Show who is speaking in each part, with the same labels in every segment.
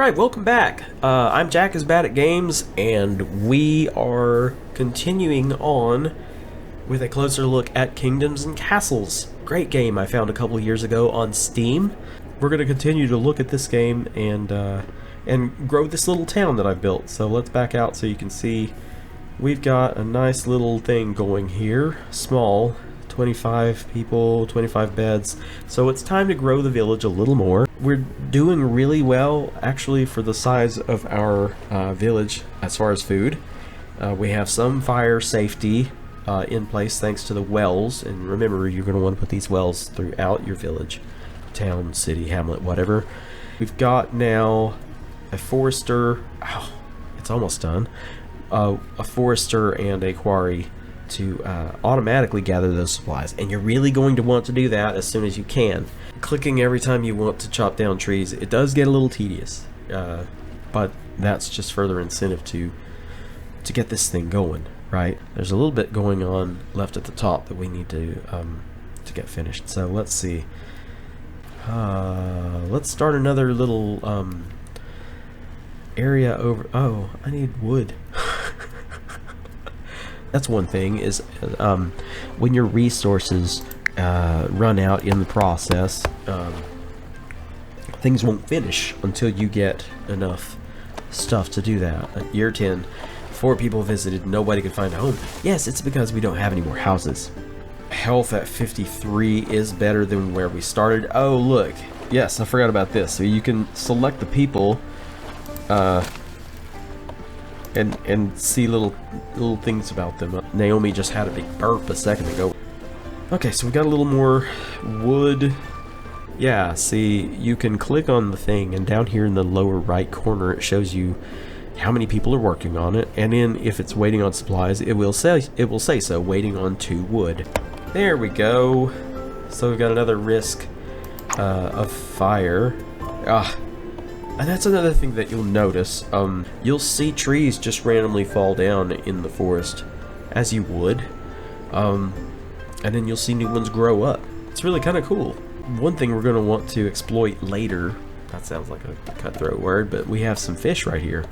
Speaker 1: Alright, welcome back. I'm Jack is Bad at Games, and we are continuing on with a closer look at Kingdoms and Castles. Great game I found a couple years ago on Steam. We're going to continue to look at this game and grow this little town that I built. So let's back out so you can see we've got a nice little thing going here. Small, 25 people, 25 beds. So it's time to grow the village a little more. We're doing really well actually for the size of our village as far as food. We have some fire safety in place thanks to the wells, and remember you're going to want to put these wells throughout your village, town, city, hamlet, whatever. We've got now a forester, it's almost done, a forester and a quarry to automatically gather those supplies, and you're really going to want to do that as soon as you can. Clicking every time you want to chop down trees, it does get a little tedious, but that's just further incentive to get this thing going, right? There's a little bit going on left at the top that we need to get finished. So let's see. Let's start another little area over. Oh, I need wood. That's one thing, is when your resources run out in the process, things won't finish until you get enough stuff to do that. At year 10, 4 people visited, nobody could find a home. Yes, it's because we don't have any more houses. Health at 53 is better than where we started. Oh, look. Yes, I forgot about this. So you can select the people and see little things about them. Naomi just had a big burp a second ago. Okay, so we got a little more wood. Yeah, see, you can click on the thing, and down here in the lower right corner it shows you how many people are working on it, and then if it's waiting on supplies, it will say so, waiting on 2 wood. There we go. So we've got another risk of fire. And that's another thing that you'll notice. You'll see trees just randomly fall down in the forest, as you would, and then you'll see new ones grow up. It's really kind of cool. One thing we're going to want to exploit later, that sounds like a cutthroat word, but we have some fish right here,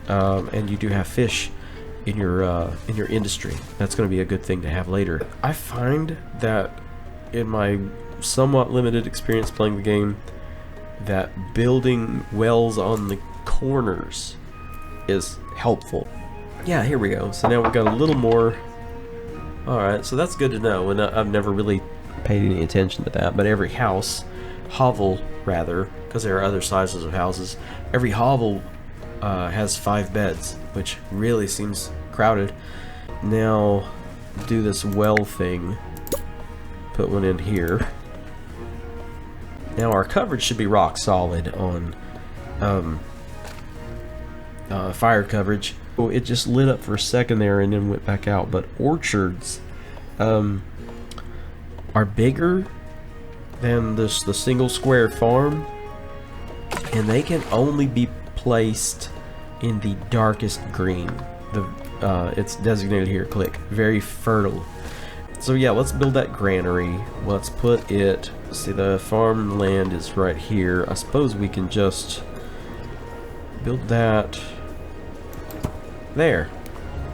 Speaker 1: and you do have fish in your industry. That's going to be a good thing to have later. I find that in my somewhat limited experience playing the game, that building wells on the corners is helpful. Yeah, here we go. So now we've got a little more. Alright, so that's good to know, and I've never really paid any attention to that, but every house, hovel rather, because there are other sizes of houses, every hovel has 5 beds, which really seems crowded. Now, do this well thing. Put one in here. Now our coverage should be rock solid on fire coverage. Oh, it just lit up for a second there and then went back out. But orchards are bigger than the single square farm, and they can only be placed in the darkest green. It's designated here. Click. Very fertile. So yeah, let's build that granary. Let's put it. See, the farmland is right here. I suppose we can just build that there.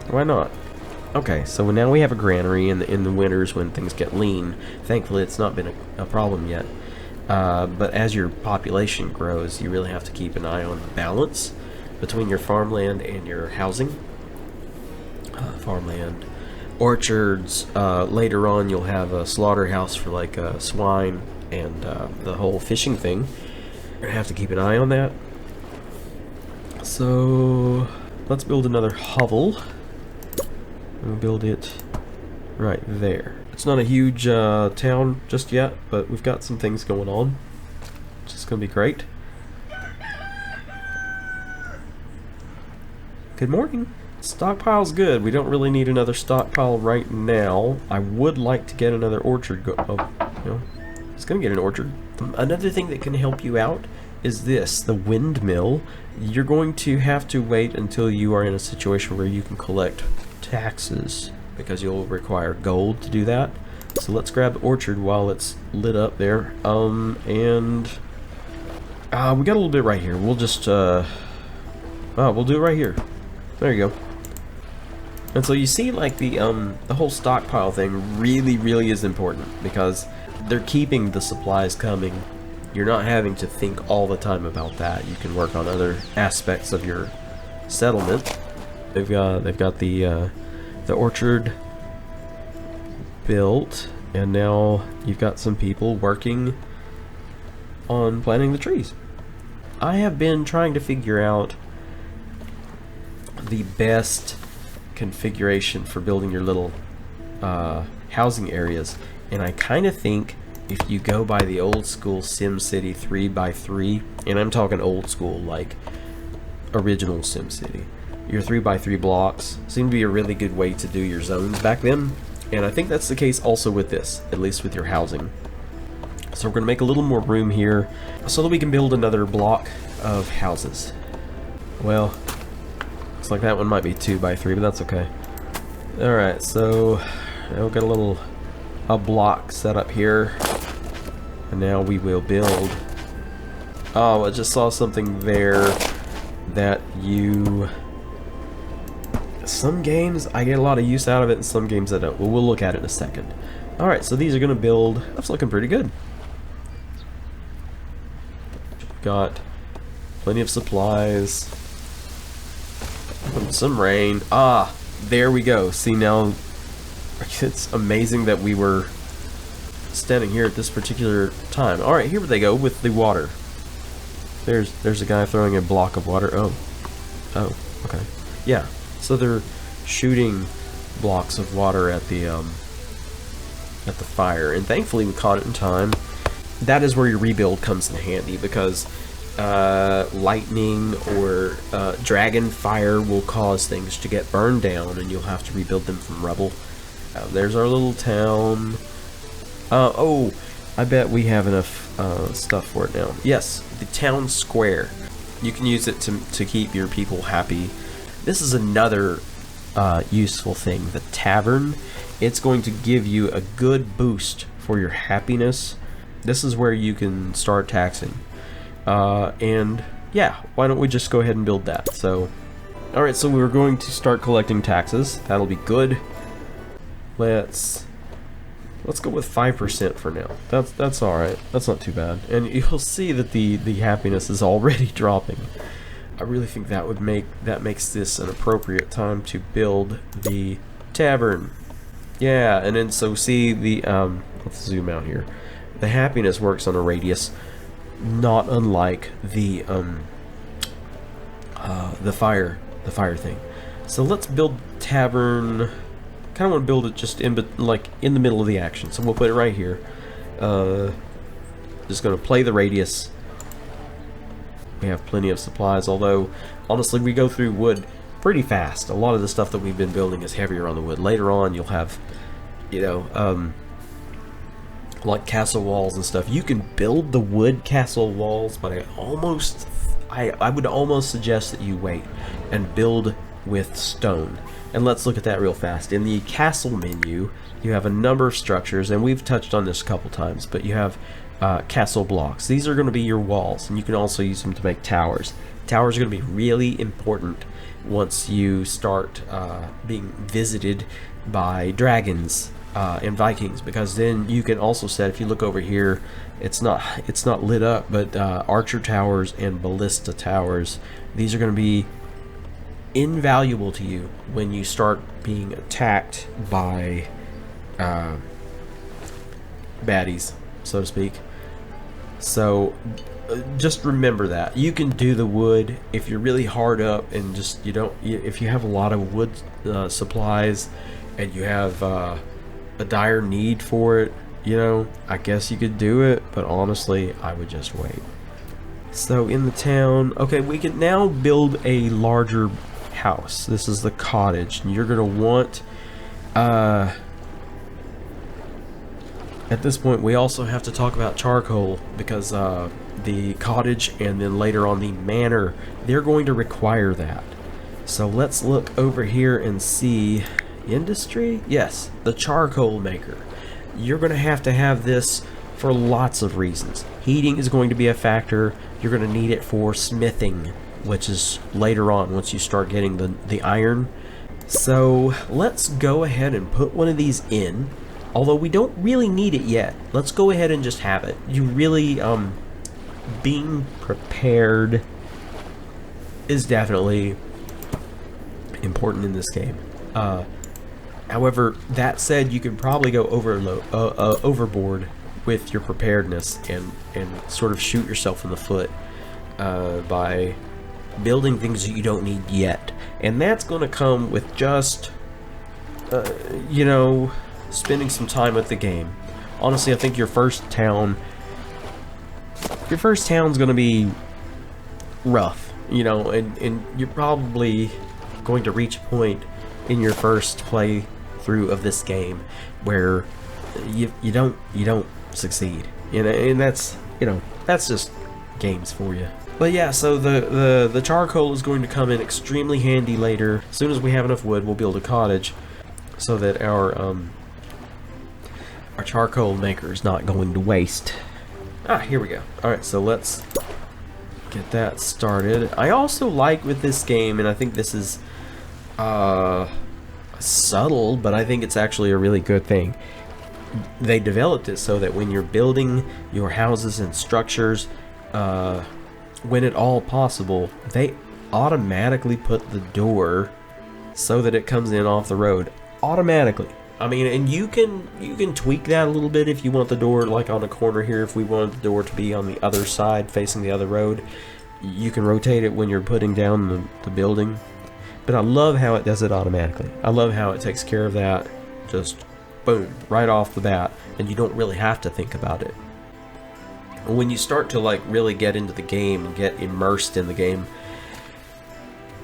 Speaker 1: Why not? Okay, so now we have a granary in the winters when things get lean. Thankfully, it's not been a problem yet. But as your population grows, you really have to keep an eye on the balance between your farmland and your housing. Farmland. Orchards, later on you'll have a slaughterhouse for like swine and the whole fishing thing. You're gonna have to keep an eye on that. So let's build another hovel. We'll build it right there. It's not a huge town just yet, but we've got some things going on, which is gonna be great. Good morning. Stockpile's good. We don't really need another stockpile right now. I would like to get another orchard it's gonna get an orchard. Another thing that can help you out is this, the windmill. You're going to have to wait until you are in a situation where you can collect taxes, because you'll require gold to do that. So let's grab the orchard while it's lit up there. And We got a little bit right here. We'll just, we'll do it right here. There you go. And so you see, like, the whole stockpile thing really is important, because they're keeping the supplies coming. You're not having to think all the time about that. You can work on other aspects of your settlement. They've got the orchard built, and now you've got some people working on planting the trees. I have been trying to figure out the best configuration for building your little housing areas, and I kind of think if you go by the old school SimCity 3x3, and I'm talking old school like original SimCity, your 3x3 blocks seem to be a really good way to do your zones back then, and I think that's the case also with this, at least with your housing. So we're going to make a little more room here so that we can build another block of houses. Well, looks like that one might be 2x3, but that's okay. Alright, so now we've got a block set up here, and now we will build. Oh, I just saw something there that some games I get a lot of use out of it, and some games I don't. Well, we'll look at it in a second. Alright, so these are going to build. That's looking pretty good. Got plenty of supplies. Some rain. Ah, there we go. See, now it's amazing that we were standing here at this particular time. Alright, here they go with the water. There's a guy throwing a block of water. Oh, okay. Yeah, so they're shooting blocks of water at the fire, and thankfully we caught it in time. That is where your rebuild comes in handy, because lightning or dragon fire will cause things to get burned down, and you'll have to rebuild them from rubble. There's our little town. Oh, I bet we have enough stuff for it now. Yes, the town square. You can use it to keep your people happy. This is another useful thing. The tavern. It's going to give you a good boost for your happiness. This is where you can start taxing. And yeah, why don't we just go ahead and build that? So, alright, so we're going to start collecting taxes. That'll be good. Let's go with 5% for now. That's alright. That's not too bad. And you'll see that the happiness is already dropping. I really think that makes this an appropriate time to build the tavern. Yeah, and then so see the let's zoom out here. The happiness works on a radius, not unlike the fire thing. So let's build tavern. Kind of want to build it just in the middle of the action. So we'll put it right here. Just going to play the radius. We have plenty of supplies, although honestly we go through wood pretty fast. A lot of the stuff that we've been building is heavier on the wood. Later on you'll have, you know, like castle walls and stuff. You can build the wood castle walls, but I would almost suggest that you wait and build with stone. And let's look at that real fast. In the castle menu, you have a number of structures, and we've touched on this a couple times, but you have castle blocks. These are going to be your walls, and you can also use them to make towers. Towers are going to be really important once you start being visited by dragons and Vikings, because then you can also set, if you look over here, it's not lit up, but archer towers and ballista towers, these are going to be invaluable to you when you start being attacked by baddies, so to speak. So just remember that you can do the wood if you're really hard up, and just if you have a lot of wood supplies and you have a dire need for it, you know, I guess you could do it, but honestly I would just wait. So in the town, okay, we can now build a larger house. This is the cottage, and you're gonna want at this point we also have to talk about charcoal, because the cottage and then later on the manor, they're going to require that. So let's look over here and see industry. Yes, the charcoal maker. You're gonna have this for lots of reasons. Heating is going to be a factor. You're going to need it for smithing, which is later on once you start getting the iron. So let's go ahead and put one of these in, although we don't really need it yet. Let's go ahead and just have it. You really, being prepared is definitely important in this game. However, that said, you could probably go overboard with your preparedness and sort of shoot yourself in the foot by building things that you don't need yet. And that's going to come with just, you know, spending some time with the game. Honestly, I think your first town's going to be rough, you know, and you're probably going to reach a point in your first playthrough of this game where you don't succeed, you know, and that's, you know, that's just games for you. But yeah, so the charcoal is going to come in extremely handy later. As soon as we have enough wood, we'll build a cottage so that our charcoal maker is not going to waste. Here we go. Alright, so let's get that started. I also like with this game, and I think this is subtle, but I think it's actually a really good thing. They developed it so that when you're building your houses and structures, when at all possible, they automatically put the door so that it comes in off the road automatically. I mean, and you can tweak that a little bit if you want the door like on a corner here. If we want the door to be on the other side facing the other road, you can rotate it when you're putting down the building. But I love how it does it automatically. I love how it takes care of that, just boom, right off the bat, and you don't really have to think about it. When you start to like really get into the game and get immersed in the game,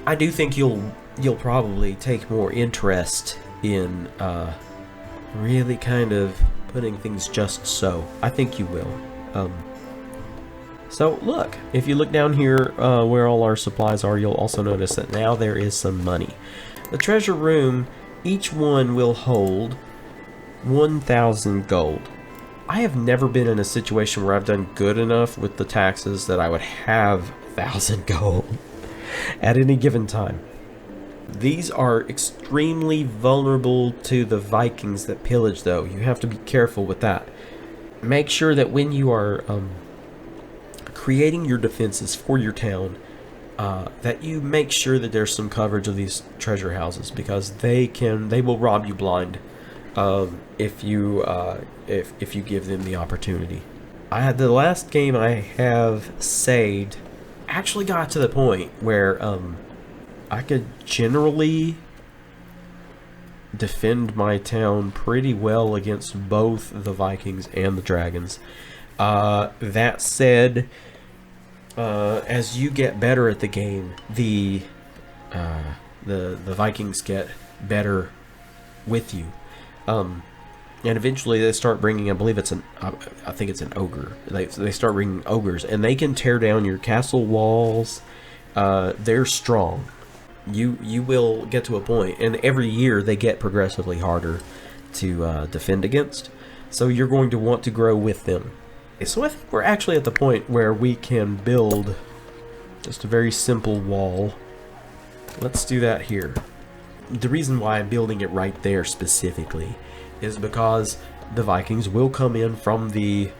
Speaker 1: I do think you'll probably take more interest in really kind of putting things just so. I think you will. So look, if you look down here where all our supplies are, you'll also notice that now there is some money. The treasure room, each one will hold 1,000 gold. I have never been in a situation where I've done good enough with the taxes that I would have 1,000 gold at any given time. These are extremely vulnerable to the Vikings that pillage, though. You have to be careful with that. Make sure that when you are creating your defenses for your town, that you make sure that there's some coverage of these treasure houses, because they will rob you blind if you give them the opportunity. The last game I have saved actually got to the point where I could generally defend my town pretty well against both the Vikings and the dragons. That said, as you get better at the game, the Vikings get better with you, and eventually they start bringing, I believe it's I think it's an ogre. They start bringing ogres, and they can tear down your castle walls. They're strong. You will get to a point, and every year they get progressively harder to defend against. So you're going to want to grow with them. So I think we're actually at the point where we can build just a very simple wall. Let's do that here. The reason why I'm building it right there specifically is because the Vikings will come in from the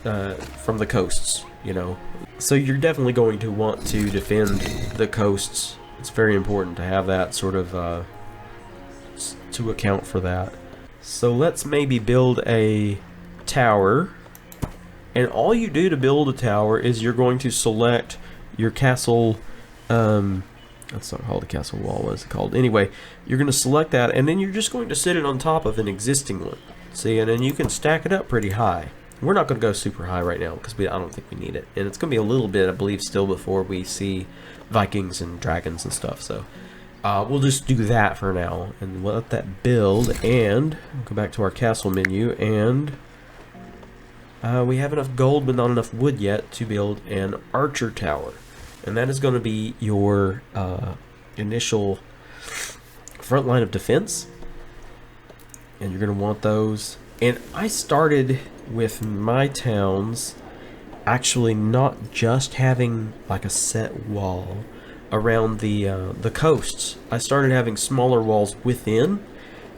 Speaker 1: coasts, you know. So you're definitely going to want to defend the coasts. It's very important to have that sort of to account for that. So let's maybe build a tower. And all you do to build a tower is you're going to select your castle, that's not called a castle wall, what is it called? Anyway, you're going to select that, and then you're just going to sit it on top of an existing one. See, and then you can stack it up pretty high. We're not going to go super high right now, because I don't think we need it. And it's going to be a little bit, I believe, still before we see Vikings and dragons and stuff. So we'll just do that for now, and we'll let that build, and we'll go back to our castle menu, and we have enough gold but not enough wood yet to build an archer tower. And that is going to be your initial front line of defense. And you're going to want those And I started with my towns actually not just having like a set wall around the coasts. I started having smaller walls within,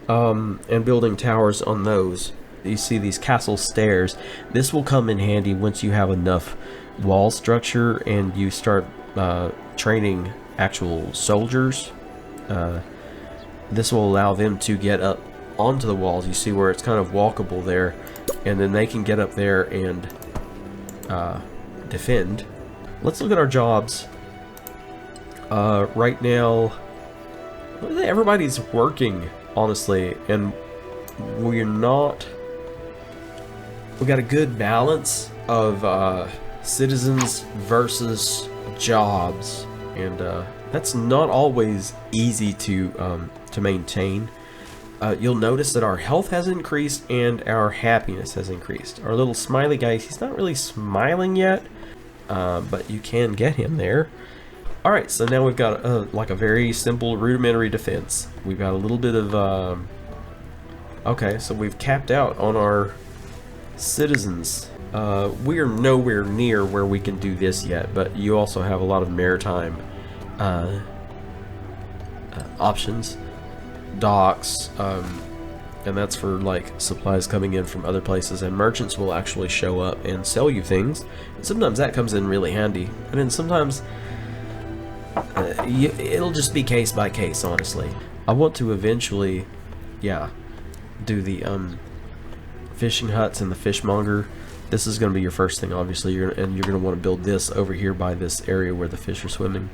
Speaker 1: and building towers on those. You see these castle stairs. This will come in handy once you have enough wall structure and you start training actual soldiers. This will allow them to get up onto the walls. You see where it's kind of walkable there, and then they can get up there and defend. Let's look at our jobs. Right now, everybody's working, honestly, and we're not... We got a good balance of citizens versus jobs, and that's not always easy to maintain. You'll notice that our health has increased and our happiness has increased. Our little smiley guy, he's not really smiling yet, but you can get him there. Alright, so now we've got like a very simple rudimentary defense. We've got a little bit of... okay, so we've capped out on our citizens. We are nowhere near where we can do this yet, but you also have a lot of maritime options. Docks, and that's for like supplies coming in from other places, and merchants will actually show up and sell you things, and sometimes that comes in really handy, and then sometimes it'll just be case by case, honestly. I want to eventually, yeah, do the fishing huts and the fishmonger. This is going to be your first thing, obviously, you're going to want to build this over here by this area where the fish are swimming,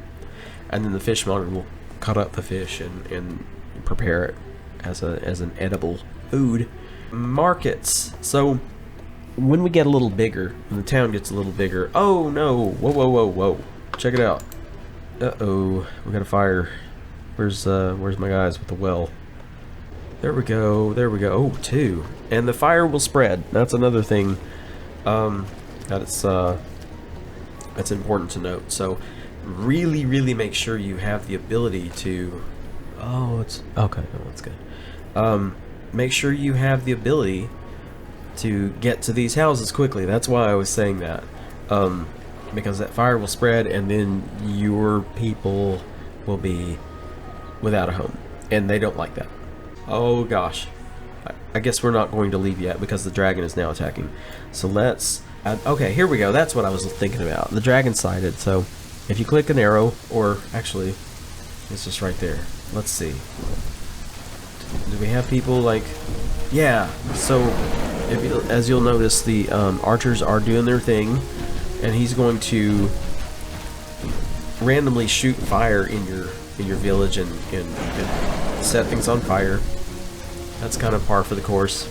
Speaker 1: and then the fishmonger will cut up the fish and prepare it as an edible food. Markets. So when we get a little bigger, when the town gets a little bigger, oh no, whoa, check it out. Uh-oh, we got a fire. Where's my guys with the well? There we go. Oh, 2. And the fire will spread. That's another thing that's important to note. So really make sure you have the ability to... Oh, it's... Okay, no, that's good. Make sure you have the ability to get to these houses quickly. That's why I was saying that. Because that fire will spread, and then your people will be without a home. And they don't like that. Oh, gosh. I guess we're not going to leave yet, because the dragon is now attacking. So let's... okay, here we go. That's what I was thinking about. The dragon sighted, so... If you click an arrow, or actually, it's just right there. Let's see. Do we have people like... Yeah, so as you'll notice, the archers are doing their thing, and he's going to randomly shoot fire in your village and set things on fire. That's kind of par for the course.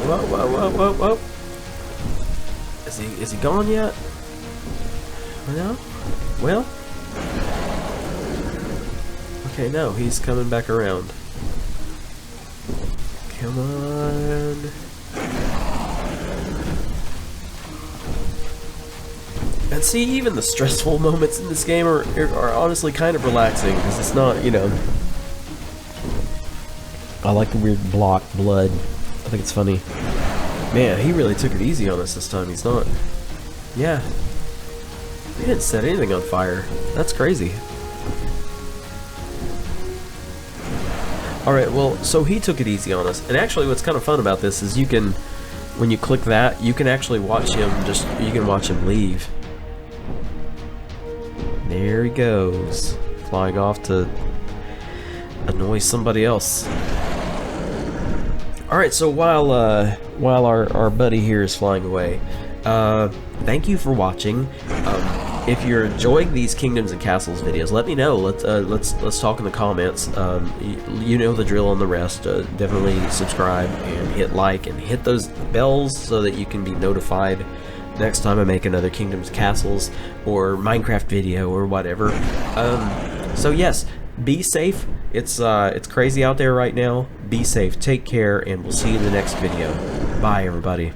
Speaker 1: Whoa. Is he gone yet? No? Well? Okay, no, he's coming back around. Come on. And see, even the stressful moments in this game are honestly kind of relaxing, because it's not, you know... I like the weird blood. I think it's funny. Man, he really took it easy on us this time. He's not... Yeah. He didn't set anything on fire. That's crazy. Alright, well, so he took it easy on us. And actually what's kind of fun about this is you can... When you click that, you can actually watch him just... You can watch him leave. There he goes. Flying off to annoy somebody else. Alright, so while our buddy here is flying away, thank you for watching. If you're enjoying these Kingdoms and Castles videos, let me know. Let's talk in the comments. You know the drill on the rest. Definitely subscribe and hit like and hit those bells so that you can be notified next time I make another Kingdoms, Castles, or Minecraft video or whatever. So yes, be safe. It's crazy out there right now. Be safe, take care, and we'll see you in the next video. Bye, everybody.